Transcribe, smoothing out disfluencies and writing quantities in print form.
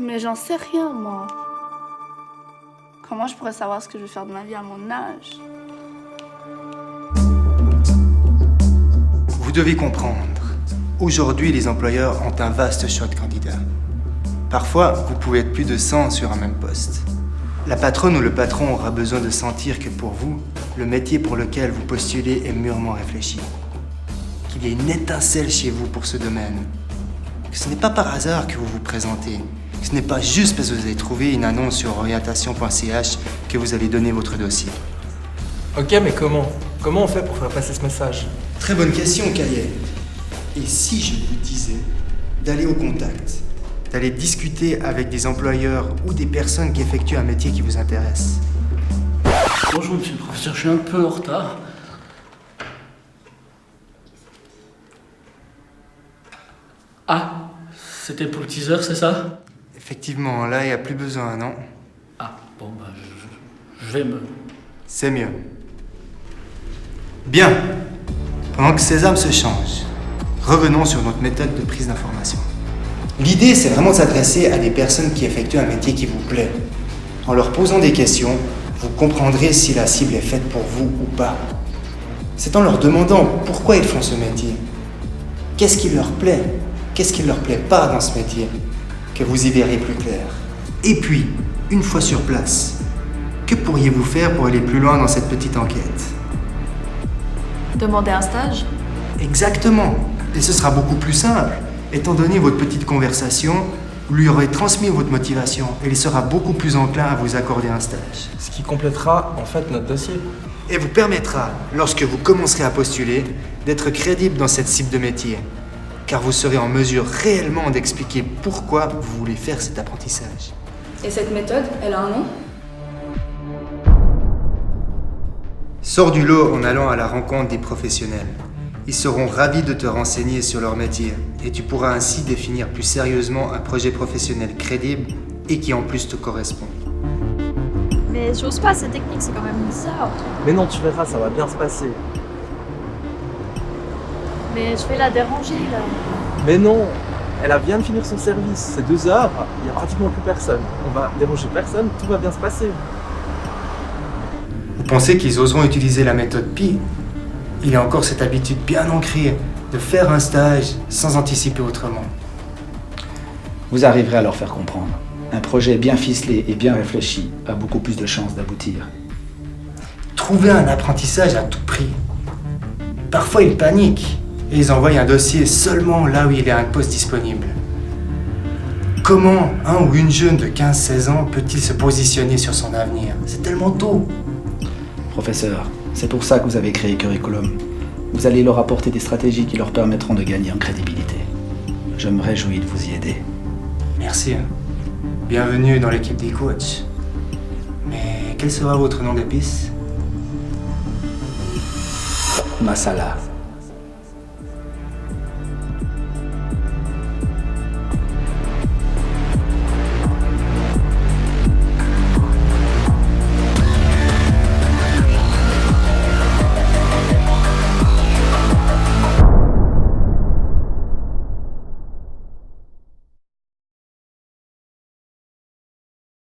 Mais j'en sais rien, moi. Comment je pourrais savoir ce que je vais faire de ma vie à mon âge? Vous devez comprendre. Aujourd'hui, les employeurs ont un vaste choix de candidats. Parfois, vous pouvez être plus de 100 sur un même poste. La patronne ou le patron aura besoin de sentir que pour vous, le métier pour lequel vous postulez est mûrement réfléchi. Qu'il y ait une étincelle chez vous pour ce domaine. Que ce n'est pas par hasard que vous vous présentez. Que ce n'est pas juste parce que vous avez trouvé une annonce sur orientation.ch que vous allez donner votre dossier. Ok, mais comment? Comment on fait pour faire passer ce message? Très bonne question, Kayet. Et si je vous disais d'aller au contact, d'aller discuter avec des employeurs ou des personnes qui effectuent un métier qui vous intéresse? Bonjour monsieur le professeur, je suis un peu en retard. Ah, c'était pour le teaser, c'est ça? Effectivement, là, il n'y a plus besoin, non? Ah, bon, bah, je vais me... C'est mieux. Bien. Pendant que ces âmes se changent, revenons sur notre méthode de prise d'information. L'idée, c'est vraiment de s'adresser à des personnes qui effectuent un métier qui vous plaît. En leur posant des questions, vous comprendrez si la cible est faite pour vous ou pas. C'est en leur demandant pourquoi ils font ce métier. Qu'est-ce qui leur plaît? Qu'est-ce qui ne leur plaît pas dans ce métier? Que vous y verrez plus clair. Et puis, une fois sur place, que pourriez-vous faire pour aller plus loin dans cette petite enquête? Demander un stage? Exactement. Et ce sera beaucoup plus simple. Étant donné votre petite conversation, vous lui aurez transmis votre motivation et il sera beaucoup plus enclin à vous accorder un stage. Ce qui complétera en fait notre dossier. Et vous permettra, lorsque vous commencerez à postuler, d'être crédible dans cette cible de métier. Car vous serez en mesure réellement d'expliquer pourquoi vous voulez faire cet apprentissage. Et cette méthode, elle a un nom? Sors du lot en allant à la rencontre des professionnels. Ils seront ravis de te renseigner sur leur métier et tu pourras ainsi définir plus sérieusement un projet professionnel crédible et qui en plus te correspond. Mais j'ose pas, cette technique, c'est quand même bizarre. Mais non, tu verras, ça va bien se passer. Mais je vais la déranger, là. Mais non, elle vient de finir son service, c'est 2 heures, il n'y a pratiquement plus personne. On va déranger personne, tout va bien se passer. Vous pensez qu'ils oseront utiliser la méthode Pi? Il y a encore cette habitude bien ancrée de faire un stage sans anticiper autrement. Vous arriverez à leur faire comprendre. Un projet bien ficelé et bien réfléchi a beaucoup plus de chances d'aboutir. Trouver un apprentissage à tout prix. Parfois ils paniquent et ils envoient un dossier seulement là où il y a un poste disponible. Comment un ou une jeune de 15-16 ans peut-il se positionner sur son avenir? C'est tellement tôt. Professeur, c'est pour ça que vous avez créé Curriculum. Vous allez leur apporter des stratégies qui leur permettront de gagner en crédibilité. Je me réjouis de vous y aider. Merci. Bienvenue dans l'équipe des coachs. Mais quel sera votre nom d'épice? Masala.